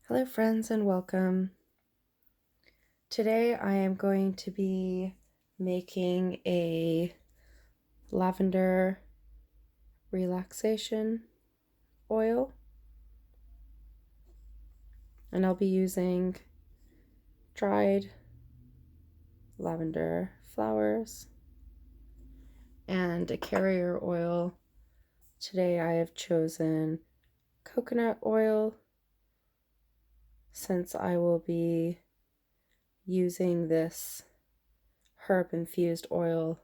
Hello friends and welcome. Today I am going to be making a lavender relaxation oil, and I'll be using dried lavender flowers and a carrier oil. Today I have chosen coconut oil since I will be using this herb infused oil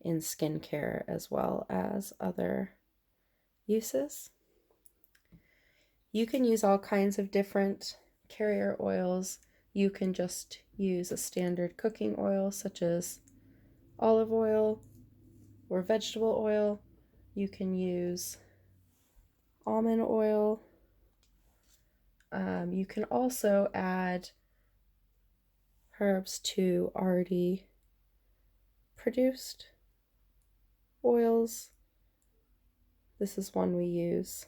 in skincare as well as other uses. You can use all kinds of different carrier oils. You can just use a standard cooking oil such as olive oil or vegetable oil. You can use almond oil. You can also add herbs to already produced oils. This is one we use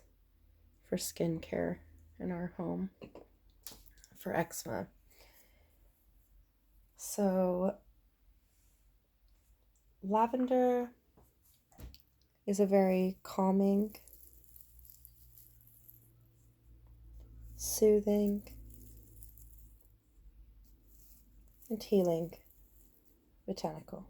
for skincare in our home for eczema. So lavender is a very calming, soothing, and healing botanical.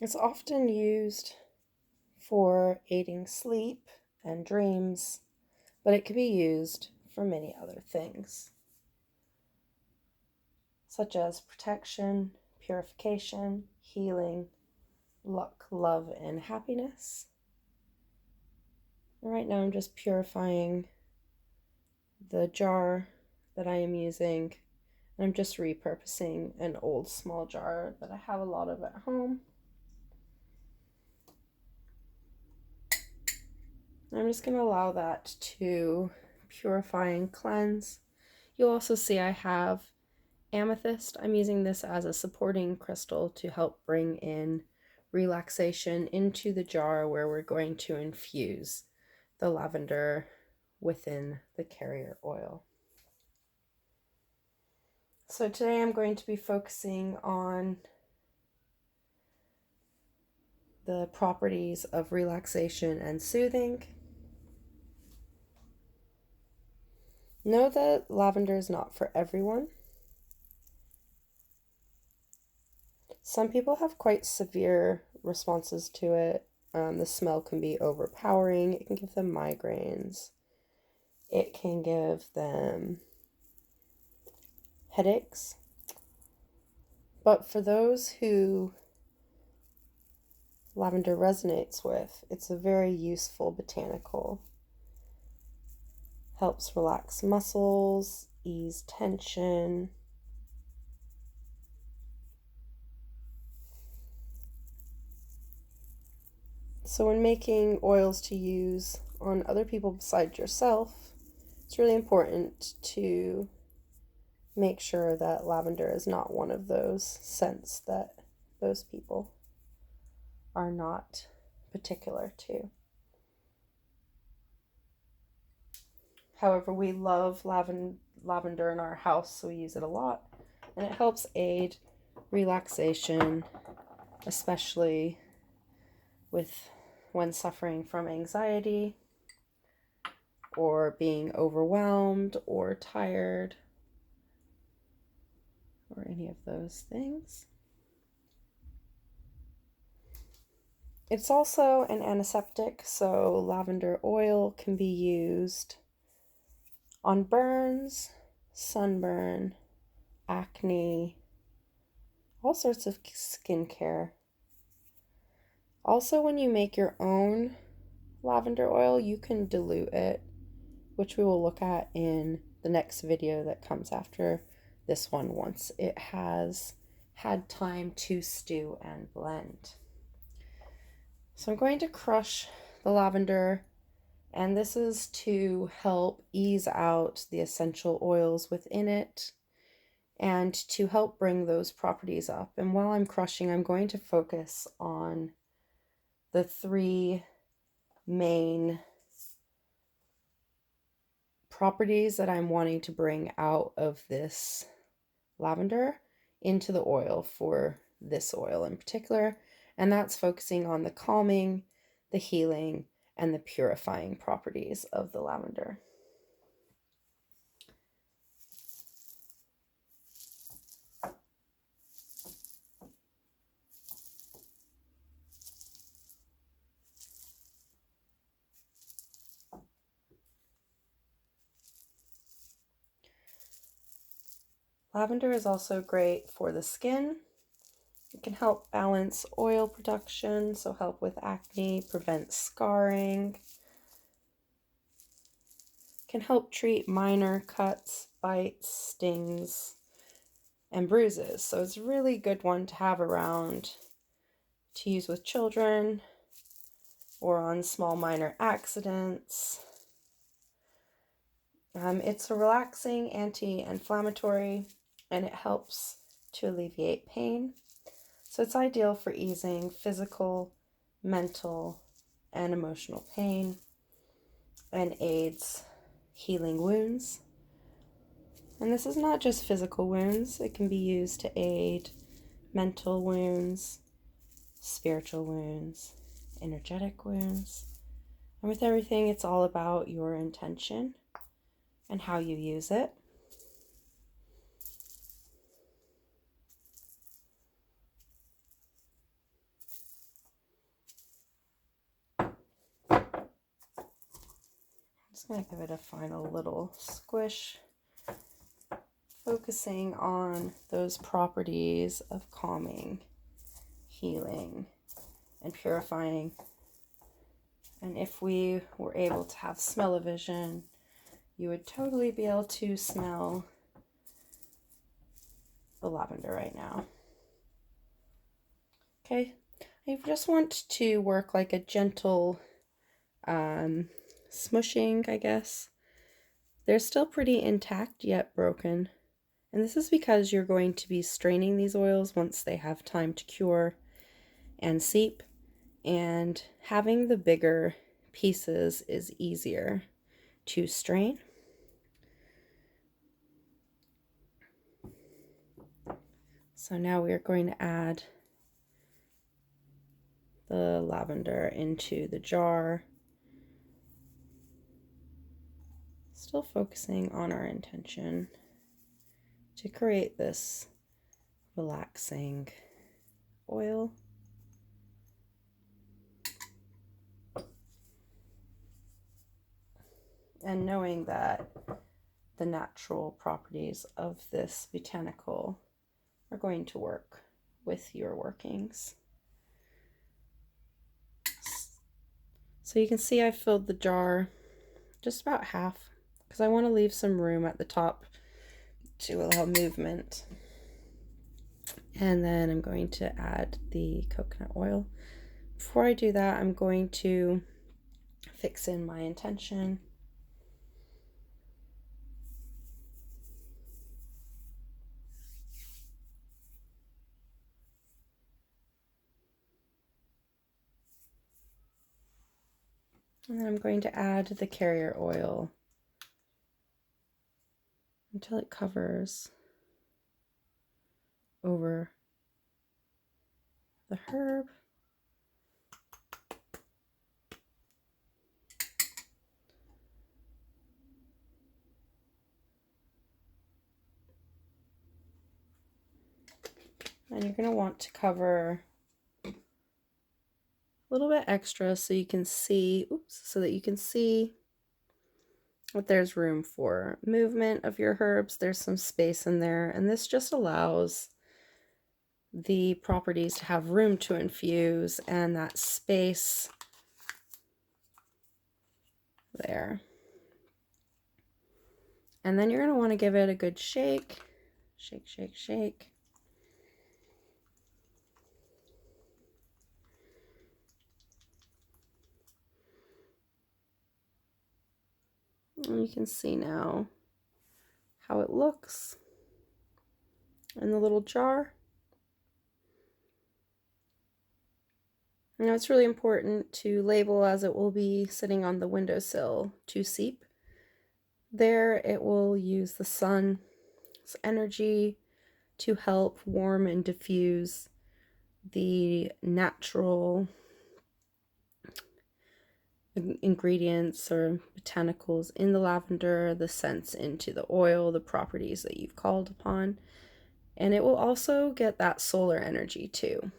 It's often used for aiding sleep and dreams, but it can be used for many other things, such as protection, purification, healing, luck, love, and happiness. And right now I'm just purifying the jar that I am using, and I'm just repurposing an old small jar that I have a lot of at home. I'm just going to allow that to purify and cleanse. You'll also see I have amethyst. I'm using this as a supporting crystal to help bring in relaxation into the jar where we're going to infuse the lavender within the carrier oil. So today I'm going to be focusing on the properties of relaxation and soothing. Know that lavender is not for everyone. Some people have quite severe responses to it. The smell can be overpowering. It can give them migraines. It can give them headaches. But for those who lavender resonates with, it's a very useful botanical. Helps relax muscles, ease tension. So when making oils to use on other people besides yourself, it's really important to make sure that lavender is not one of those scents that those people are not particular to. However, we love lavender in our house, so we use it a lot, and it helps aid relaxation, especially when suffering from anxiety or being overwhelmed or tired or any of those things. It's also an antiseptic, so lavender oil can be used on burns, sunburn, acne, all sorts of skincare. Also, when you make your own lavender oil, you can dilute it, which we will look at in the next video that comes after this one once it has had time to stew and blend. So I'm going to crush the lavender, and this is to help ease out the essential oils within it and to help bring those properties up. And while I'm crushing, I'm going to focus on the three main properties that I'm wanting to bring out of this lavender into the oil for this oil in particular, and that's focusing on the calming, the healing, and the purifying properties of the lavender. Lavender is also great for the skin. It can help balance oil production, so help with acne, prevent scarring. Can help treat minor cuts, bites, stings, and bruises. So it's a really good one to have around to use with children or on small minor accidents. It's a relaxing anti-inflammatory, and it helps to alleviate pain. So it's ideal for easing physical, mental, and emotional pain, and aids healing wounds. And this is not just physical wounds, it can be used to aid mental wounds, spiritual wounds, energetic wounds. And with everything, it's all about your intention and how you use it. I'm just going to give it a final little squish, focusing on those properties of calming, healing, and purifying. And if we were able to have smell-o-vision, you would totally be able to smell the lavender right now. Okay, I just want to work like a gentle smushing, I guess. They're still pretty intact yet broken. And this is because you're going to be straining these oils once they have time to cure and seep. And having the bigger pieces is easier to strain. So now we are going to add the lavender into the jar. Still focusing on our intention to create this relaxing oil. And knowing that the natural properties of this botanical are going to work with your workings. So you can see I filled the jar just about half because I want to leave some room at the top to allow movement. And then I'm going to add the coconut oil. Before I do that, I'm going to fix in my intention. And then I'm going to add the carrier oil until it covers over the herb. And you're going to want to cover a little bit extra so you can see, so that you can see that there's room for movement of your herbs. There's some space in there, and this just allows the properties to have room to infuse and that space there. And then you're going to want to give it a good shake. Shake, shake, shake. And you can see now how it looks in the little jar. Now it's really important to label, as it will be sitting on the windowsill to seep. There it will use the sun's energy to help warm and diffuse the natural ingredients or botanicals in the lavender, the scents into the oil, the properties that you've called upon. And it will also get that solar energy too.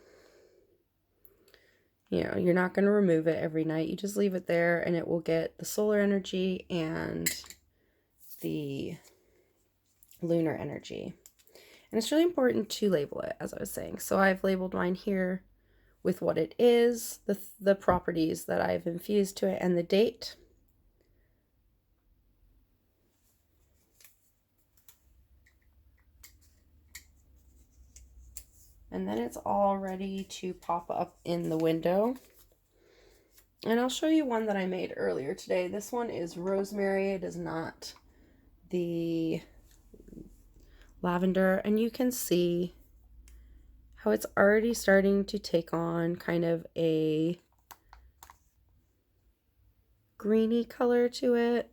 You know, you're not going to remove it every night. You just leave it there and it will get the solar energy and the lunar energy. And it's really important to label it, as I was saying. So I've labeled mine here with what it is, the properties that I've infused to it, and the date. And then it's all ready to pop up in the window. And I'll show you one that I made earlier today. This one is rosemary. It is not the lavender. And you can see how it's already starting to take on kind of a greeny color to it.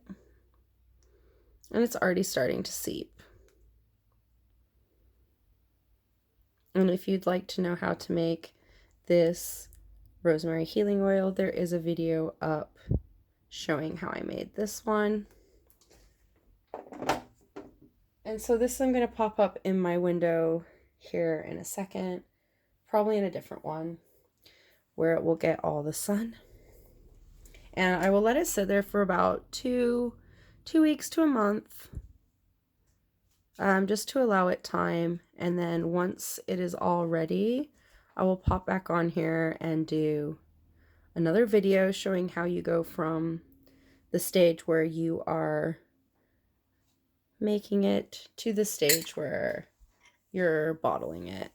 And it's already starting to seep. And if you'd like to know how to make this rosemary healing oil, there is a video up showing how I made this one. And so this I'm going to pop up in my window here in a second, probably in a different one where it will get all the sun. And I will let it sit there for about two weeks to a month, just to allow it time. And then once it is all ready, I will pop back on here and do another video showing how you go from the stage where you are making it to the stage where you're bottling it.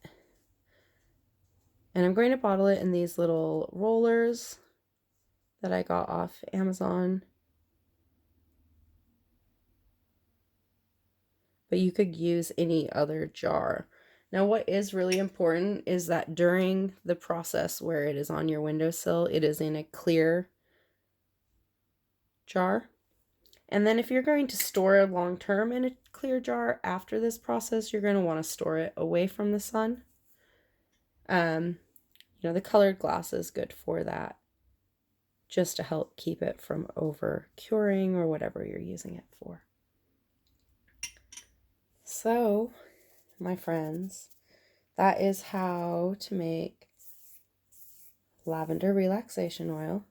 And I'm going to bottle it in these little rollers that I got off Amazon. But you could use any other jar. Now, what is really important is that during the process where it is on your windowsill, it is in a clear jar. And then if you're going to store it long term in a clear jar after this process, you're going to want to store it away from the sun. You know, the colored glass is good for that, just to help keep it from over curing or whatever you're using it for. So, my friends, that is how to make lavender relaxation oil.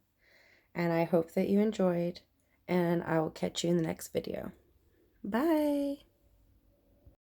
And I hope that you enjoyed, and I will catch you in the next video. Bye!